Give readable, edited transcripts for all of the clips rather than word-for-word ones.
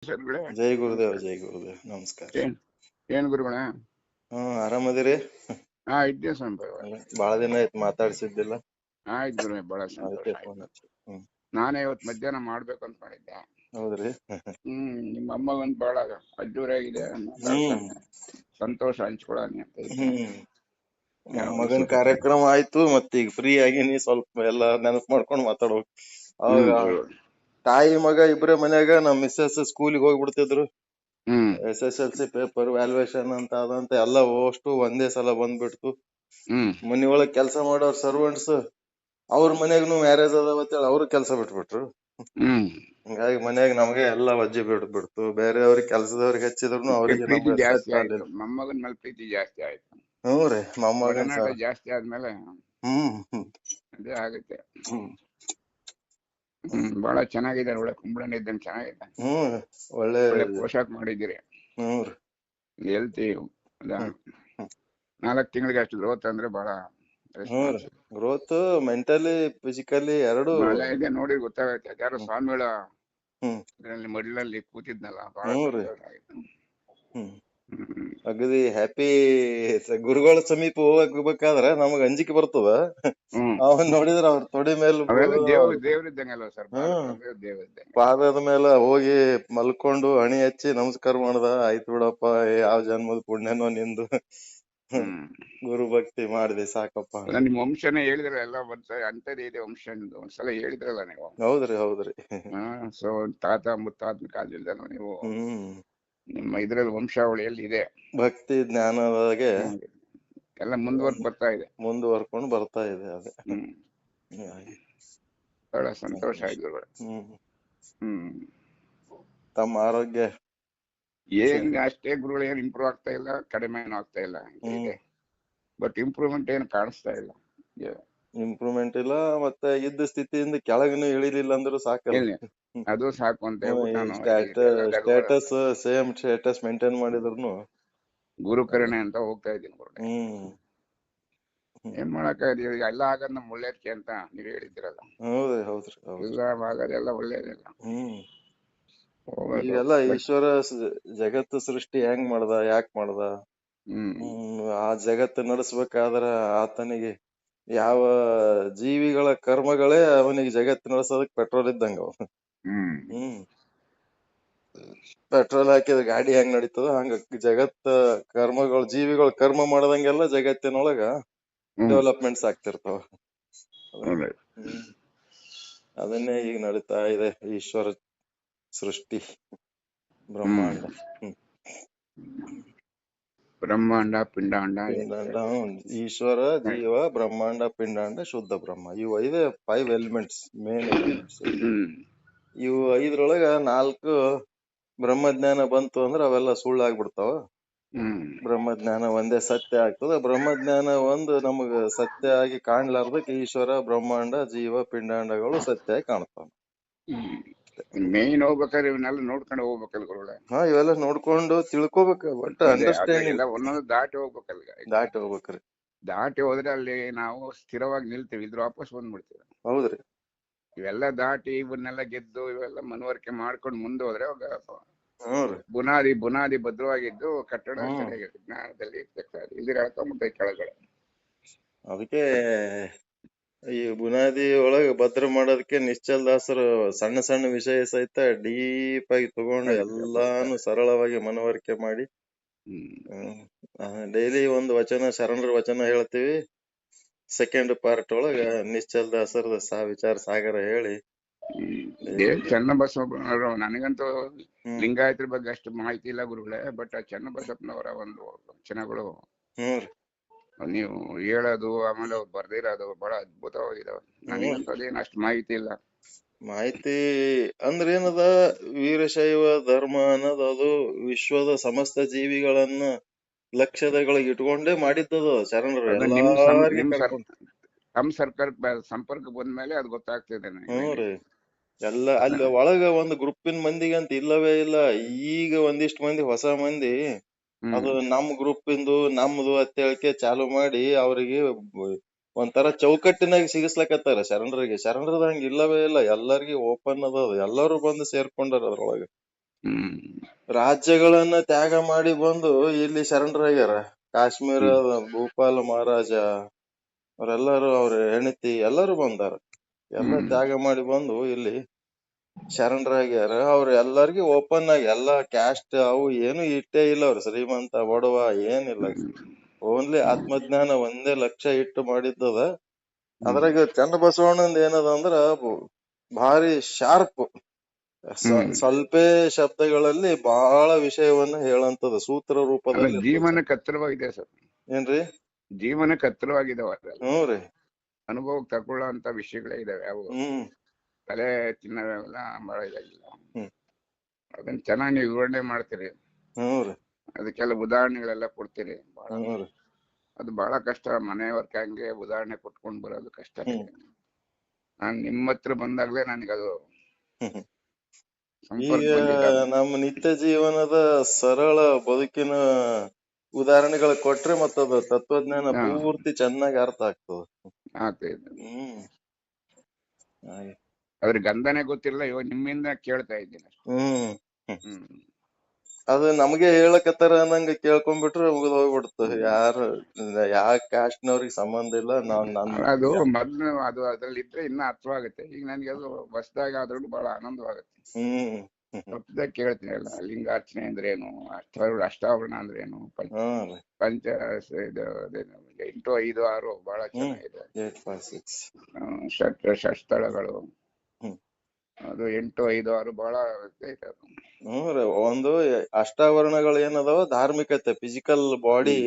ಸರ್ಗಳೇ ಜೈ ಗುರುದೇವ್, ನಮಸ್ಕಾರ. ಜೈ ಗುರುದೇವ್, ನಮಸ್ಕಾರ. ಏನ್ ಗುರುಗಳ? ಆರಾಮದಿರಿ? ಇದ್ದೇ ಸ್ವಾಮಿ. ಬಾಳ ದಿನ ಆಯ್ತು, ಮಾತಾಡ್ಸಿದ್ದಿಲ್ಲ. ಆಯ್ತು ಗುರು, ಬಹಳ ಸಂತೋಷ ಅದಕ್ಕೆ ಫೋನ್ ಆಯ್ತು. ಹಚ್ಚಿ. ನಾನೇ ಇವತ್ತು ಮಧ್ಯಾಹ್ನ ಮಾಡ್ಬೇಕು ಅಂತ ಮಾಡಿದ್ದೆ. ಹೌದ್ರಿ. ನಿಮ್ಮ ಅಮ್ಮಗಂತ ಬಹಳ ಅದ್ದೂರಿಯಾಗಿದೆ, ಸಂತೋಷ ಹಂಚ್ಕೊಳನಿ ಅಂತ ಇದ್ದೆ. ಮಗನ್ ಕಾರ್ಯಕ್ರಮ ಆಯ್ತು, ಮತ್ತೀಗ ಫ್ರೀ ಆಗಿನಿ, ಸ್ವಲ್ಪ ಎಲ್ಲಾ ನೆನಪು ಮಾಡ್ಕೊಂಡು ಮಾತಾಡ್ಬೇಕು. ಅವಾಗ ತಾಯಿ ಮಗ ಇಬ್ರೇ ಮನ್ಯಾಗ. ನಮ್ ಮಿಸ್ಸಸ್ ಸ್ಕೂಲಿಗೆ ಹೋಗ್ಬಿಡ್ತಿದ್ರು. SSLC ಪೇಪರ್ ವ್ಯಾಲ್ಯೂಯೇಷನ್ ಅಂತ ಅದಂತ ಎಲ್ಲ ಅಷ್ಟು ಒಂದೇ ಸಲ ಬಂದ್ಬಿಡ್ತು. ಮನಿಯೊಳಗ್ ಕೆಲಸ ಮಾಡೋರ್ ಸರ್ವೆಂಟ್ಸ್ ಅವ್ರ ಮನ್ಯಾಗನು ಮ್ಯಾರೇಜ್ ಅದಾವತ್ತೇಳಿ ಅವ್ರು ಕೆಲಸ ಬಿಟ್ಬಿಟ್ರು. ಹಿಂಗಾಗಿ ಮನ್ಯಾಗ ನಮಗೆ ಎಲ್ಲಾ ವಜ್ಜಿ ಬಿಡ್ತು. ಬೇರೆಯವ್ರಿಗೆ ಕೆಲ್ಸದವ್ರಿಗೆ ಹಚ್ಚಿದ್ರು ಅವ್ರಿಗೆ ಪ್ರೀತಿ ನಮ್ಗೆ ಜಾಸ್ತಿ ಸೆಟ್ ಆಯ್ತು, ಆಗ್ಲಿಲ್ಲ. ಮೊಮ್ಮಗನ ಮೇಲೆ ಪ್ರೀತಿ ಜಾಸ್ತಿ ಆಯ್ತು. ಹ್ಞೂ ರೀ, ಮೊಮ್ಮಗನ್ ಒಡನಾಟ ಜಾಸ್ತಿ ಆದ್ಮೇಲೆ ಅದೇ ಆಗುತ್ತೆ. ಬಹಳ ಚೆನ್ನಾಗಿದೆ, ಒಳ್ಳೆ ಕುಂಬಳನ ಇದ್ದಂಗೆ ಚೆನ್ನಾಗಿದೆ. ಒಳ್ಳೆ ಪೋಷಾಕ್ ಮಾಡಿದ್ದೀರಿ. ರೀ. ಹೆಲ್ತಿ 4 ತಿಂಗಳಿಗೆ ಅಷ್ಟು ಗ್ರೋತ್ ಅಂದ್ರೆ ಬಹಳ ರೆಸ್ಪಾನ್ಸ್. ಗ್ರೋತ್ ಮೆಂಟಲಿ ಫಿಸಿಕಲಿ ಎರಡು ಒಳ್ಳೆ ಇದೆ. ನೋಡಿ ಗೊತ್ತಾಗುತ್ತೆ. ಯಾರೋ ಸ್ವಾಮಿಗಳ ಇದರಲ್ಲಿ ಮಡ್ಲಲ್ಲಿ ಕೂತಿದ್ನಲ್ಲ, ಬಹಳ ಸಂತೋಷ ಆಯ್ತು. ಅಗದಿ ಹ್ಯಾಪಿ. ಗುರುಗಳ ಸಮೀಪ ಹೋಗ್ಬೇಕಾದ್ರ ನಮಗ್ ಅಂಜಿಕೆ ಬರ್ತದ. ಅವನ್ ನೋಡಿದ್ರ ಅವ್ರ ತೊಡೆ ಮೇಲೆ ದೇವ್ರಿದ್ದಂಗಲ್ವ ಸರ್, ದೇವ್ರಿದ್ದಂಗೆ. ಪಾದದ ಮೇಲೆ ಹೋಗಿ ಮಲ್ಕೊಂಡು ಹಣಿ ಹಚ್ಚಿ ನಮಸ್ಕಾರ ಮಾಡ್ದ. ಆಯ್ತು ಬಿಡಪ್ಪ, ಯಾವ ಜನ್ಮದ ಪುಣ್ಯನೋ ನಿಂದು, ಗುರು ಭಕ್ತಿ ಮಾಡಿದೆ ಸಾಕಪ್ಪ. ನಿಮ್ ವಂಶನೇ ಹೇಳಿದ್ರೆ ಎಲ್ಲ ಬರ್ತಾರೆ, ಅಂತದೇ ಇದೆ ವಂಶ. ಒಂದ್ಸಲ ಹೇಳಿದ್ರಲ್ಲ ನೀವು. ಹೌದ್ರಿ. ಸೊ ತಾತ ಮುತ್ತಾತನ ಕಾಲದಿಂದ ನೀವು ನಿಮ್ಮ ಇದ್ರಲ್ಲಿ ವಂಶಾವಳಿಯಲ್ಲಿ ಇದೆ. ಭಕ್ತಿ ಜ್ಞಾನದಾಗೆ ಎಲ್ಲ ಮುಂದುವರ್ಕೊಂಡು ಬರ್ತಾ ಇದೆ. ಅದೇ ಬಹಳ ಸಂತೋಷ ಆಯ್ತು. ತಮ್ಮ ಆರೋಗ್ಯ ಏನ್ ಅಷ್ಟೇ ಗುರುಗಳು, ಏನ್ ಇಂಪ್ರೂವ್ ಆಗ್ತಾ ಇಲ್ಲ, ಕಡಿಮೆ ಏನು ಆಗ್ತಾ ಇಲ್ಲ ಇದೆ. ಬಟ್ ಇಂಪ್ರೂವ್ಮೆಂಟ್ ಏನು ಕಾಣಿಸ್ತಾ ಇಲ್ಲ. ಇಂಪ್ರೂವ್ಮೆಂಟ್ ಇಲ್ಲ, ಮತ್ತೆ ಇದ್ದ ಸ್ಥಿತಿಯಿಂದ ಕೆಳಗನು ಇಳಿಲಿಲ್ಲ ಅಂದ್ರೂ ಸಾಕಲ್ಲ. ಅದು ಸಾಕು ಅಂತ ಸ್ಟೇಟಸ್ ಸೇಮ್ ಸ್ಟೇಟಸ್ ಮೇಂಟೈನ್ ಮಾಡಿದ್ರು ಗುರುಕರಣೆ ಅಂತ ಹೋಗ್ತಾ ಇದ್ದೀನಿ. ಏನ್ ಮಾಡಕ, ಎಲ್ಲ ಆಗದ್ ನಮ್ ಒಳ್ಳೇದಕ್ಕೆ ಅಂತ ನೀವ್ ಹೇಳಿದಿರಲ್ಲ. ಹೌದ್ರಿ. ಎಲ್ಲ ಆಗೋದೆಲ್ಲ ಒಳ್ಳೇದಿಲ್ಲ. ಈಗೆಲ್ಲ ಈಶ್ವರ ಜಗತ್ತು ಸೃಷ್ಟಿ ಹೆಂಗ್ ಮಾಡ್ದ, ಯಾಕೆ ಮಾಡ್ದ, ಆ ಜಗತ್ತು ನಡೆಸ್ಬೇಕಾದ್ರ ಆತನಿಗೆ ಯಾವ ಜೀವಿಗಳ ಕರ್ಮಗಳೇ ಅವನಿಗೆ ಜಗತ್ತು ನಡೆಸೋದಕ್ ಪೆಟ್ರೋಲ್ ಇದ್ದಂಗ ಅವ. ಪೆಟ್ರೋಲ್ ಹಾಕಿದ ಗಾಡಿ ಹೆಂಗ್ ನಡೀತದ ಹಂಗ ಜಗತ್ತ ಕರ್ಮಗಳು, ಜೀವಿಗಳು ಕರ್ಮ ಮಾಡದಂಗೆಲ್ಲ ಜಗತ್ತಿನೊಳಗ ಡೆವಲಪ್ಮೆಂಟ್ಸ್ ಆಗ್ತಿರ್ತಾವ. ಅದನ್ನೇ ಈಗ ನಡೀತಾ ಇದೆ ಈಶ್ವರ ಸೃಷ್ಟಿ, ಬ್ರಹ್ಮಾಂಡ. ಪಿಂಡಾಂಡ. ಈಶ್ವರ, ಜೀವ, ಬ್ರಹ್ಮಾಂಡ, ಪಿಂಡಾಂಡ, ಶುದ್ಧ ಬ್ರಹ್ಮ. ಇವು 5 ಎಲಿಮೆಂಟ್ಸ್, ಮೇನ್ ಎಲಿಮೆಂಟ್ಸ್. ಇವು 5ರೊಳಗ 4 ಬ್ರಹ್ಮಜ್ಞಾನ ಬಂತು ಅಂದ್ರೆ ಅವೆಲ್ಲ ಸುಳ್ಳಾಗ್ಬಿಡ್ತಾವ. ಬ್ರಹ್ಮಜ್ಞಾನ ಒಂದೇ ಸತ್ಯ ಆಗ್ತದ. ಬ್ರಹ್ಮಜ್ಞಾನ ಒಂದು ನಮಗ ಸತ್ಯ ಆಗಿ ಕಾಣ್ಲಾರ್ದಕ್ಕೆ ಈಶ್ವರ, ಬ್ರಹ್ಮಾಂಡ, ಜೀವ, ಪಿಂಡಾಂಡಗಳು ಸತ್ಯ ಆಗಿ ಕಾಣ್ತಾವ. ಮೇನ್ ಹೋಗ್ಬೇಕಾದ್ರೆ ಇವನ್ನೆಲ್ಲ ನೋಡ್ಕೊಂಡು ಹೋಗ್ಬೇಕಲ್ಲ ಗುರುಗಳೇ. ಇವೆಲ್ಲ ನೋಡ್ಕೊಂಡು ತಿಳ್ಕೊಬೇಕು. ಬಟ್ ಅಂಡರ್ಸ್ಟ್ಯಾಂಡಿಂಗ್ ಒಂದೊಂದು ದಾಟಿ ಹೋಗ್ಬೇಕಲ್ಲ. ಹೋಗ್ಬೇಕ್ರಿ. ದಾಟಿ ಹೋದ್ರೆ ಅಲ್ಲಿ ನಾವು ಸ್ಥಿರವಾಗಿ ನಿಲ್ತೀವಿ, ಇದ್ರ ವಾಪಸ್ ಬಂದ್ಬಿಡ್ತೀವಿ. ಹೌದ್ರಿ. ಇವೆಲ್ಲ ದಾಟಿ ಇವನ್ನೆಲ್ಲ ಗೆದ್ದು ಇವೆಲ್ಲ ಮನವರಿಕೆ ಮಾಡ್ಕೊಂಡು ಮುಂದೆ ಹೋದ್ರೆ ಬುನಾದಿ ಭದ್ರವಾಗಿದ್ದು ಕಟ್ಟಡ ಸರಿಯಾಗಿರುತ್ತೆ. ಜ್ಞಾನದಲ್ಲಿ ಇರ್ತಕ್ಕಂಥ ಇಲ್ಲಿ ಹೇಳ್ಕೊಂಡ್ಬಿಟ್ಟೆ ಕೆಳಗಡೆ. ಅದಕ್ಕೆ ಈ ಬುನಾದಿ ಒಳಗ ಭದ್ರ ಮಾಡೋದಕ್ಕೆ ನಿಶ್ಚಲ್ ದಾಸರು ಸಣ್ಣ ಸಣ್ಣ ವಿಷಯ ಸಹಿತ ಡೀಪ್ ಆಗಿ ತಗೊಂಡು ಎಲ್ಲಾನು ಸರಳವಾಗಿ ಮನವರಿಕೆ ಮಾಡಿ ಡೈಲಿ ಒಂದು ವಚನ, ಶರಣರ ವಚನ ಹೇಳ್ತೀವಿ. ಸೆಕೆಂಡ್ ಪಾರ್ಟ್ ಒಳಗ ನಿಶ್ಚಲ್ ದಾಸರದ ವಿಚಾರ ಸಾಗರ ಹೇಳಿ. ಚನ್ನಬಸವನವರು, ನನಗಂತೂ ಲಿಂಗಾಯತರ ಬಗ್ಗೆ ಅಷ್ಟು ಮಾಹಿತಿ ಇಲ್ಲ ಗುರುಗಳೇ. ಬಟ್ ಚನ್ನಬಸಪ್ಪನವರ ಒಂದು ವಚನಗಳು ನೀವು ಹೇಳೋದು, ಆಮೇಲೆ ಅವ್ರು ಬರ್ದಿರೋದು ಬಹಳ ಅದ್ಭುತವಾಗಿದಾವೆ. ನನಗಂತೂ ಅದೇನು ಅಷ್ಟು ಮಾಹಿತಿ ಇಲ್ಲ. ಮಾಹಿತಿ ಅಂದ್ರೆ ಏನದ, ವೀರಶೈವ ಧರ್ಮ ಅನ್ನೋದು ಅದು ವಿಶ್ವದ ಸಮಸ್ತ ಜೀವಿಗಳನ್ನ ಲಕ್ಷ್ಯದೊಳಗೆ ಇಟ್ಕೊಂಡೇ ಮಾಡಿದ್ದದು ಶರಣರು. ನಮ್ ಸರ್ಕಾರ ಸಂಪರ್ಕ ಬಂದ್ಮೇಲೆ ಅದು ಗೊತ್ತಾಗ್ತಿದೆ. ಎಲ್ಲ ಅಲ್ಲಿ ಒಳಗ ಒಂದು ಗ್ರೂಪಿನ ಮಂದಿಗೆ ಅಂತ ಇಲ್ಲವೇ ಇಲ್ಲ. ಈಗ ಒಂದಿಷ್ಟು ಮಂದಿ ಹೊಸ ಮಂದಿ ಅದು ನಮ್ ಗ್ರೂಪ್ ಇಂದು ನಮ್ದು ಅಂತ ಹೇಳಿಕೆ ಚಾಲು ಮಾಡಿ ಅವ್ರಿಗೆ ಒಂಥರ ಚೌಕಟ್ಟಿನಾಗ ಸಿಗಿಸ್ಲಕತ್ತಾರ ಶರಣರಿಗೆ. ಶರಣರದ ಹಂಗ ಇಲ್ಲವೇ ಇಲ್ಲ. ಎಲ್ಲರಿಗೂ ಓಪನ್ ಅದ, ಎಲ್ಲರೂ ಬಂದು ಸೇರ್ಕೊಂಡಾರ ಅದ್ರೊಳಗ. ಹ್ಮ್ ರಾಜ್ಯಗಳನ್ನ ತ್ಯಾಗ ಮಾಡಿ ಬಂದು ಇಲ್ಲಿ ಶರಣರಾಗ್ಯಾರ. ಕಾಶ್ಮೀರ ಭೂಪಾಲ ಮಹಾರಾಜ ಅವರೆಲ್ಲರೂ, ಅವ್ರ ಹೆಂಡತಿ ಎಲ್ಲರೂ ಬಂದಾರ. ಎಲ್ಲ ತ್ಯಾಗ ಮಾಡಿ ಬಂದು ಇಲ್ಲಿ ಶರಣರಾಗ್ಯಾರ. ಅವ್ರ ಎಲ್ಲರಿಗೂ ಓಪನ್ ಆಗಿ ಎಲ್ಲಾ ಕ್ಯಾಸ್ಟ್ ಅವು ಏನು ಇಟ್ಟೇ ಇಲ್ಲ. ಅವ್ರು ಶ್ರೀಮಂತ ಬಡವ ಏನಿಲ್ಲ, ಓನ್ಲಿ ಆತ್ಮಜ್ಞಾನ ಒಂದೇ ಲಕ್ಷ್ಯ ಇಟ್ಟು ಮಾಡಿದ್ದದ. ಅದ್ರಾಗ ಚನ್ನಬಸವಣ್ಣಂದ ಏನದ ಅಂದ್ರ ಭಾರಿ ಶಾರ್ಪ್, ಸ್ವಲ್ಪೇ ಶಬ್ದಗಳಲ್ಲಿ ಬಹಳ ವಿಷಯವನ್ನ ಹೇಳಂತದ ಸೂತ್ರ ರೂಪದಲ್ಲಿ. ಜೀವನಕ್ಕೆ ಹತ್ತಿರವಾಗಿದೆ ಸರ್. ಏನ್ರಿ? ಜೀವನಕ್ಕೆ ಹತ್ತಿರವಾಗಿದಾವ. ಹ್ಮ್ ರೀ. ಅನುಭವಕ್ಕೆ ತಗೊಳ್ಳೋ ಅಂತ ವಿಷಯಗಳೇ ಇದಾವೆ. ಅವು ತಲೆ ತಿನ್ನವೆಲ್ಲ ಬಹಳ ಇದಾಗಿಲ್ಲ. ಅದನ್ನ ಚೆನ್ನಾಗಿ ನೀವು ವಿವರಣೆ ಮಾಡ್ತೀರಿ. ಅದಕ್ಕೆಲ್ಲ ಉದಾಹರಣೆಗಳೆಲ್ಲ ಕೊಡ್ತೀರಿ. ಬಹಳ ಅದು ಬಹಳ ಕಷ್ಟ. ಮನೆಯವ್ರ ಹಂಗೆ ಉದಾಹರಣೆ ಕೊಟ್ಕೊಂಡ್ ಬರೋದು ಕಷ್ಟ. ನಾನ್ ನಿಮ್ಮ ಹತ್ರ ಬಂದಾಗ್ಲೇ ನನಗದು ಈಗ ನಮ್ಮ ನಿತ್ಯ ಜೀವನದ ಸರಳ ಬದುಕಿನ ಉದಾಹರಣೆಗಳು ಕೊಟ್ರೆ ಮತ್ತದು ತತ್ವಜ್ಞಾನ ಪೂರ್ತಿ ಚೆನ್ನಾಗಿ ಅರ್ಥ ಆಗ್ತದ. ಅದ್ರ ಗಂಧನೇ ಗೊತ್ತಿಲ್ಲ, ಇವಾಗ ನಿಮ್ಮಿಂದ ಕೇಳ್ತಾ ಇದ್ದೀನಿ. ಅದು ನಮ್ಗೆ ಹೇಳಕತ್ತಾರ ಅನ್ನಂಗ ಕೇಳ್ಕೊಂಡ್ಬಿಟ್ರೆ ಮುಗಿದ್ ಹೋಗ್ಬಿಡ್ತು. ಯಾರು ಯಾವ ಕ್ಯಾಸ್ಟ್ನವ್ರಿಗೆ ಸಂಬಂಧ ಇಲ್ಲ. ಅದು ಮೊದ್ಲು ಅದು ಅದ್ರಲ್ಲಿ ಇದ್ರೆ ಇನ್ನ ಅರ್ಥವಾಗುತ್ತೆ. ಈಗ ನನ್ಗೆ ಅದು ಹೊಸದಾಗಿ ಆದ್ರೂ ಬಹಳ ಆನಂದವಾಗುತ್ತೆ. ತಪ್ಪದಾಗ ಕೇಳ್ತೀನಿ ಅಲ್ಲ. ಲಿಂಗಾರ್ಚನೆ ಅಂದ್ರೇನು, ಅಷ್ಟಾವರಣ ಅಂದ್ರೇನು, ಪಂಚ 8, 5, 6 ಬಹಳ ಚೆನ್ನಾಗಿದೆ. ಷಟ್ಸ್ಥಳಗಳು ಅದು 8, 5, 6 ಬಹಳ ಒಂದು ಅಷ್ಟಾವರಣಗಳು ಏನದಾವ ಧಾರ್ಮಿಕತೆ, ಫಿಸಿಕಲ್ ಬಾಡಿ.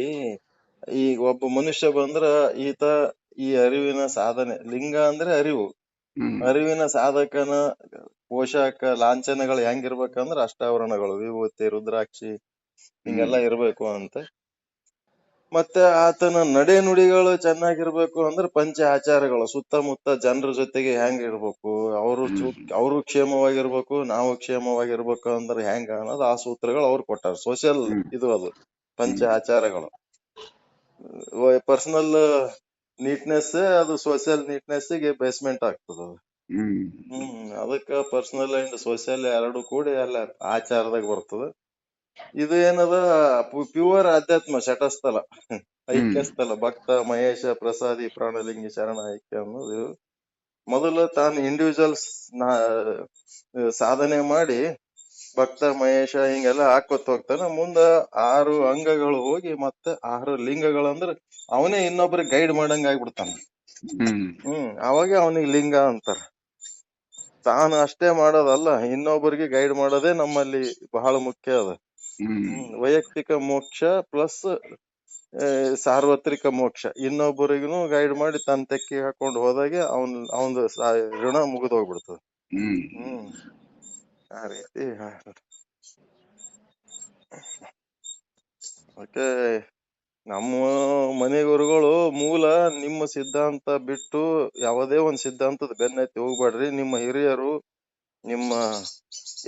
ಈಗ ಒಬ್ಬ ಮನುಷ್ಯ ಬಂದ್ರ ಈತ ಈ ಅರಿವಿನ ಸಾಧನೆ. ಲಿಂಗ ಅಂದ್ರೆ ಅರಿವು, ಅರಿವಿನ ಸಾಧಕನ ಪೋಷಕ ಲಾಂಛನಗಳು ಹೆಂಗಿರ್ಬೇಕಂದ್ರ ಅಷ್ಟಾವರಣಗಳು, ವಿಭೂತಿ, ರುದ್ರಾಕ್ಷಿ ಹಿಂಗೆಲ್ಲ ಇರ್ಬೇಕು ಅಂತ. ಮತ್ತೆ ಆತನ ನಡೆ ನುಡಿಗಳು ಚೆನ್ನಾಗಿರ್ಬೇಕು ಅಂದ್ರೆ ಪಂಚ ಆಚಾರಗಳು, ಸುತ್ತಮುತ್ತ ಜನರ ಜೊತೆಗೆ ಹೆಂಗ್ ಇರ್ಬೇಕು, ಅವರು ಕ್ಷೇಮವಾಗಿರ್ಬೇಕು, ನಾವು ಕ್ಷೇಮವಾಗಿರ್ಬೇಕು ಅಂದ್ರೆ ಹೆಂಗ ಅನ್ನೋದು ಆ ಸೂತ್ರಗಳು ಅವ್ರು ಕೊಟ್ಟಾರ. ಸೋಷಿಯಲ್ ಇದು ಅದು ಪಂಚ ಆಚಾರಗಳು. ಪರ್ಸನಲ್ ನೀಟ್ನೆಸ್ ಅದು ಸೋಷಿಯಲ್ ನೀಟ್ನೆಸ್ ಗೆ ಬೇಸ್ಮೆಂಟ್ ಆಗ್ತದ. ಅದಕ್ಕ ಪರ್ಸನಲ್ ಅಂಡ್ ಸೋಷಿಯಲ್ ಎರಡು ಕೂಡಿ ಎಲ್ಲ ಆಚಾರದಾಗ ಬರ್ತದ. ಇದು ಏನದ ಪ್ಯೂರ್ ಅಧ್ಯಾತ್ಮ, ಶಟಸ್ಥಲ, ಐಕ್ಯಸ್ಥಲ. ಭಕ್ತ ಮಹೇಶ ಪ್ರಸಾದಿ ಪ್ರಾಣಲಿಂಗಿ ಶರಣ ಐಕ್ಯ ಅನ್ನೋದು ಮೊದಲು ತಾನು ಇಂಡಿವಿಜುವಲ್ಸ್ ಸಾಧನೆ ಮಾಡಿ ಭಕ್ತ ಮಹೇಶ ಹಿಂಗೆಲ್ಲ ಹಾಕೋತ್ ಹೋಗ್ತಾನ. ಮುಂದ 6 ಅಂಗಗಳು ಹೋಗಿ ಮತ್ತೆ 6 ಲಿಂಗಗಳಂದ್ರ ಅವನೇ ಇನ್ನೊಬ್ರಿಗೆ ಗೈಡ್ ಮಾಡಂಗ ಆಗ್ಬಿಡ್ತಾನ. ಅವಾಗ ಅವನಿಗೆ ಲಿಂಗ ಅಂತಾರ. ತಾನು ಅಷ್ಟೇ ಮಾಡೋದಲ್ಲ, ಇನ್ನೊಬ್ಬರಿಗೆ ಗೈಡ್ ಮಾಡೋದೇ ನಮ್ಮಲ್ಲಿ ಬಹಳ ಮುಖ್ಯ ಅದ. ವೈಯಕ್ತಿಕ ಮೋಕ್ಷ ಪ್ಲಸ್ ಸಾರ್ವತ್ರಿಕ ಮೋಕ್ಷ. ಇನ್ನೊಬ್ಬರಿಗೂ ಗೈಡ್ ಮಾಡಿ ತನ್ನ ತೆಕ್ಕಿ ಹಾಕೊಂಡು ಹೋದಾಗೆ ಅವನ ಋಣ ಮುಗಿದು ಹೋಗ್ಬಿಡ್ತದ. ಆ ರೀತಿ ಅದಕ್ಕೆ ನಮ್ಮ ಮನೆ ಗುರುಗಳು ಮೂಲ ನಿಮ್ಮ ಸಿದ್ಧಾಂತ ಬಿಟ್ಟು ಯಾವುದೇ ಒಂದ್ ಸಿದ್ಧಾಂತದ ಬೆನ್ನತ್ತಿ ಹೋಗ್ಬೇಡ್ರಿ. ನಿಮ್ಮ ಹಿರಿಯರು ನಿಮ್ಮ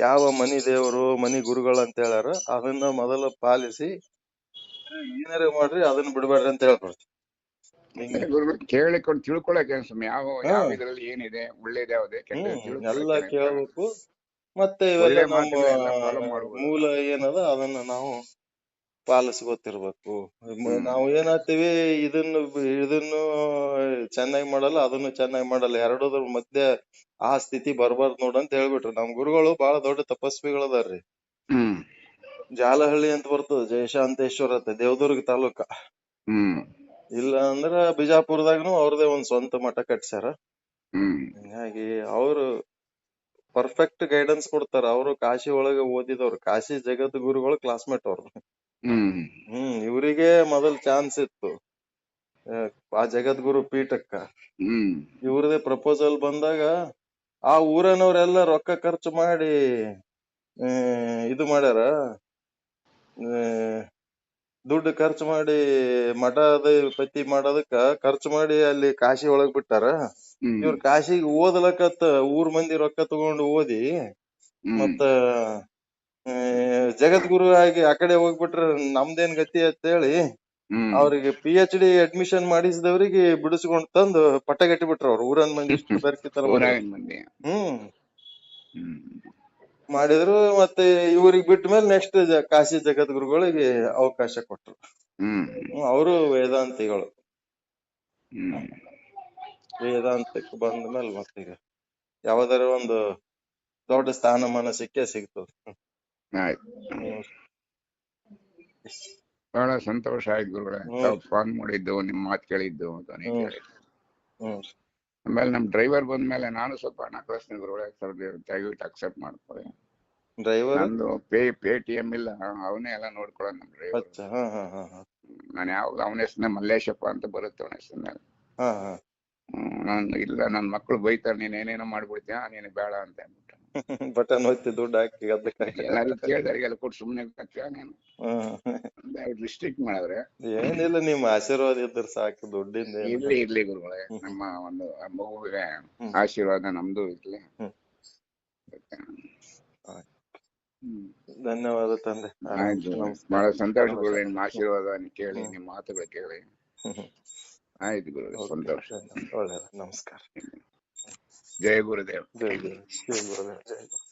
ಯಾವ ಮನಿ ದೇವರು ಮನಿ ಗುರುಗಳು ಅಂತ ಹೇಳ್ಯಾರ ಅದನ್ನ ಮೊದಲು ಪಾಲಿಸಿ ಏನಾರ ಮಾಡ್ರಿ, ಅದನ್ನ ಬಿಡ್ಬೇಡ್ರಿ ಅಂತ ಹೇಳ್ಕೊಡ್ತೀವಿ. ಕೇಳಿಕೊಂಡು ತಿಳ್ಕೊಳಕ್ಕೆ ಯಾವ ಇದ್ರಲ್ಲಿ ಏನಿದೆ, ಒಳ್ಳೇದು ಯಾವ್ದೆ, ಎಲ್ಲ ಕೇಳಬೇಕು. ಮತ್ತೆ ಇವೆಲ್ಲ ನಮ್ಮ ಮೂಲ ಏನದ ಅದನ್ನ ನಾವು ಪಾಲಿಸ್ಕೊತಿರ್ಬೇಕು. ನಾವು ಏನಾಗ್ತೀವಿ, ಇದನ್ನು ಚೆನ್ನಾಗಿ ಮಾಡಲ್ಲ, ಅದನ್ನು ಚೆನ್ನಾಗಿ ಮಾಡಲ್ಲ, ಎರಡೋದ್ರ ಮಧ್ಯೆ ಆ ಸ್ಥಿತಿ ಬರ್ಬಾರ್ದು ನೋಡಂತ ಹೇಳ್ಬಿಟ್ರು. ನಮ್ ಗುರುಗಳು ಬಹಳ ದೊಡ್ಡ ತಪಸ್ವಿಗಳದಾರ್ರಿ. ಜಾಲಹಳ್ಳಿ ಅಂತ ಬರ್ತದ, ಜಯಶಾಂತೇಶ್ವರ ಅಂತ, ದೇವದುರ್ಗ ತಾಲೂಕ. ಇಲ್ಲ ಅಂದ್ರ ಬಿಜಾಪುರದಾಗನು ಅವ್ರದೇ ಒಂದ್ ಸ್ವಂತ ಮಠ ಕಟ್ಸ್ಯಾರ. ಹಿಂಗಾಗಿ ಅವರು ಪರ್ಫೆಕ್ಟ್ ಗೈಡೆನ್ಸ್ ಕೊಡ್ತಾರ. ಅವರು ಕಾಶಿ ಒಳಗ ಓದಿದವ್ರು, ಕಾಶಿ ಜಗದ್ಗುರುಗಳು ಕ್ಲಾಸ್ಮೇಟ್ ಅವ್ರು. ಇವರಿಗೆ ಮೊದಲ್ ಚಾನ್ಸ್ ಇತ್ತು ಆ ಜಗದ್ಗುರು ಪೀಠಕ್ಕ. ಇವ್ರದೇ ಪ್ರಪೋಸಲ್ ಬಂದಾಗ ಆ ಊರನವ್ರೆಲ್ಲ ರೊಕ್ಕ ಖರ್ಚು ಮಾಡಿ ಇದು ಮಾಡ್ಯಾರ, ದುಡ್ಡು ಖರ್ಚು ಮಾಡಿ ಮಠದ ಪತಿ ಮಾಡೋದಕ್ಕ ಖರ್ಚು ಮಾಡಿ ಅಲ್ಲಿ ಕಾಶಿ ಒಳಗ್ ಬಿಟ್ಟಾರ. ಇವ್ರ ಕಾಶಿಗೆ ಓದ್ಲಕತ್ತ ಊರ್ ಮಂದಿ ರೊಕ್ಕ ತಗೊಂಡು ಓದಿ ಮತ್ತ ಜಗದ್ಗುರು ಆಗಿ ಆ ಕಡೆ ಹೋಗ್ಬಿಟ್ರ ನಮ್ದೇನ್ ಗತಿ ಅಂತ ಹೇಳಿ ಅವ್ರಿಗೆ PhD ಅಡ್ಮಿಷನ್ ಮಾಡಿಸಿದವ್ರಿಗೆ ಬಿಡಿಸ್ಕೊಂಡ್ ತಂದು ಪಟ್ಟ ಕಟ್ಟಿ ಬಿಟ್ರ. ಅವ್ರು ಊರನ್ ಮಂದಿ ಇಷ್ಟು ಬರ್ಕಿತಾರ. ಮಾಡಿದ್ರು. ಮತ್ತೆ ಇವ್ರಿಗೆ ಬಿಟ್ಟ ಮೇಲೆ ನೆಕ್ಸ್ಟ್ ಕಾಶಿ ಜಗದ್ಗುರುಗಳಿಗೆ ಅವಕಾಶ ಕೊಟ್ರು. ಅವರು ವೇದಾಂತಿಗಳು. ವೇದಾಂತಕ್ಕೆ ಬಂದ ಮೇಲೆ ಮತ್ತೀಗ ಯಾವ್ದಾರ ಒಂದು ದೊಡ್ಡ ಸ್ಥಾನಮಾನ ಸಿಗ್ತದ. ಬಹಳ ಸಂತೋಷ ಆಯ್ತು ಗುರುಗಳೇ, ತಾವು ಫೋನ್ ಮಾಡಿದ್ದು, ನಿಮ್ ಮಾತು ಕೇಳಿದ್ದು, ಧ್ವನಿ ಕೇಳಿದ್ದು. ಆಮೇಲೆ ನಮ್ ಡ್ರೈವರ್ ಬಂದ್ಮೇಲೆ ನಾನು ಸ್ವಲ್ಪ ಹಣ ಕಳಿಸ್ತೀನಿ ಗುರುಗಳೇ, ದಯವಿಟ್ಟು ಅಕ್ಸೆಪ್ಟ್ ಮಾಡ್ಕೊಳ್ಳಿ. ಡ್ರೈವರ್ ನಂದು ಪೇಟಿಎಂ ಇಲ್ಲ, ಅವನೇ ಎಲ್ಲ ನೋಡ್ಕೊಳ್ಳೋದು ನಮ್ ಡ್ರೈವರ್. ನಾನು ಯಾವಾಗ ಅವನ ಹೆಸರನ್ನ ಮಲ್ಲೇಶಪ್ಪ ಅಂತ ಬರುತ್ತೆ ಅವನ ಹೆಸರಿನಲ್ಲಿ. ನಾನು ಇಲ್ಲ, ನನ್ ಮಕ್ಳು ಬೈತಾರೆ, ನೀನ್ ಏನೇನೋ ಮಾಡ್ಬಿಡ್ತೀಯ, ನೀನ್ ಬೇಡ ಅಂತ ಅಂದ್ಬಿಟ್ಟು ಬಟನ್ ಒತ್ತಿ ದುಡ್ಡು ಹಾಕಿ ಎಲ್ಲಾರು ಕೇಳಿದಾರಿಗೆಲ್ಲ ಕೊಟ್ಟು ಸುಮ್ನೆ ನೀನು ರಿಸ್ಟ್ರಿಕ್ಟ್ ಮಾಡಿದ್ರೆ. ಏನಿಲ್ಲ, ನಿಮ್ ಆಶೀರ್ವಾದ ಇದ್ರೆ ಸಾಕು, ದುಡ್ಡಿಂದ ಇರ್ಲಿ ಗುರುಗಳೇ, ನಮ್ಮ ಒಂದು ಮಗುವಿಗೆ ಆಶೀರ್ವಾದ ನಮ್ದು ಇರ್ಲಿ. ಧನ್ಯವಾದ ತಂದೆ. ಬಹಳ ಸಂತೋಷ ಗುರುಗಳೇ, ನಿಮ್ಮ ಆಶೀರ್ವಾದ ಕೇಳಿ, ನಿಮ್ಮ ಮಾತುಗಳು ಕೇಳಿ. ಆಯ್ತು ಗುರುಗಳೇ, ಸಂತೋಷ. ಒಳ್ಳೆಯದು. ನಮಸ್ಕಾರ. ಜಯ ಗುರುದೇವ್. ಜಯ ಗುರುದೇವ್. ಜಯ ಗುರುದೇವ್. ಜಯ ಗುರು.